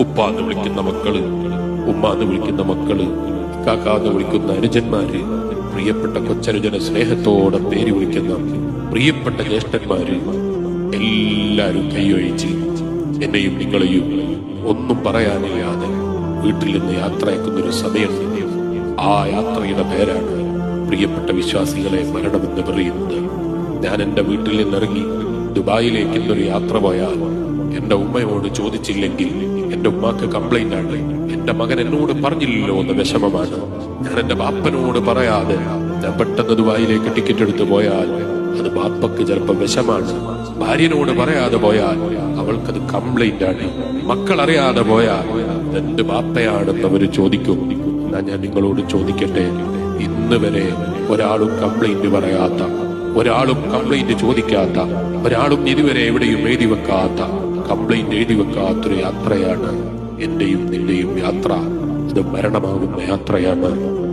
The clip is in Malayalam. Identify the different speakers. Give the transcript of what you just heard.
Speaker 1: ഉപ്പാന്ന് വിളിക്കുന്ന മക്കള്, ഉമ്മാന്ന് വിളിക്കുന്ന മക്കള്, കാക്കാന്ന് വിളിക്കുന്ന അനുജന്മാര്, പ്രിയപ്പെട്ട കൊച്ചനുജനെ സ്നേഹത്തോടെ പേര് വിളിക്കുന്ന പ്രിയപ്പെട്ട ജ്യേഷ്ഠന്മാര്, എല്ലാരും കൈയൊഴിച്ച് എന്നെയും നിങ്ങളെയും ഒന്നും പറയാനില്ലാതെ വീട്ടിൽ നിന്ന് യാത്രയാക്കുന്നൊരു സമയം. ആ യാത്രയുടെ പേരാണ് പ്രിയപ്പെട്ട വിശ്വാസികളെ മരണമെന്ന് പറയുന്നത്. ഞാൻ എന്റെ വീട്ടിൽ നിന്നിറങ്ങി ദുബായിലേക്ക് ഇന്നൊരു യാത്ര പോയാൽ എന്റെ ഉമ്മയോട് ചോദിച്ചില്ലെങ്കിൽ എന്റെ ഉമ്മാക്ക് കംപ്ലൈന്റ് ആണ്. എന്റെ മകൻ എന്നോട് പറഞ്ഞില്ലല്ലോ എന്ന വിഷമമാണ്. ഞാൻ എന്റെ ബാപ്പനോട് പറയാതെ ഞാൻ പെട്ടെന്ന് ദുബായിലേക്ക് ടിക്കറ്റ് എടുത്തു പോയാൽ അത് ബാപ്പക്ക് ചിലപ്പോ വിഷമാണ്. ഭാര്യനോട് പറയാതെ പോയാൽ അവൾക്കത് കംപ്ലൈന്റ് ആണ്. മക്കൾ അറിയാതെ പോയാൽ എന്റെ ബാപ്പയാണെന്ന് അവര് ചോദിക്കും. ഞാൻ നിങ്ങളോട് ചോദിക്കട്ടെ, ഇന്ന് വരെ ഒരാളും കംപ്ലൈന്റ് പറയാത്ത, ഒരാളും കംപ്ലൈന്റ് ചോദിക്കാത്ത, ഒരാളും ഇതുവരെ എവിടെയും എഴുതി വെക്കാത്ത, കംപ്ലൈന്റ് എഴുതി വെക്കാത്തൊരു യാത്രയാണ് എന്റെയും നിന്റെയും യാത്ര. അത് മരണമാകുന്ന യാത്രയാണ്.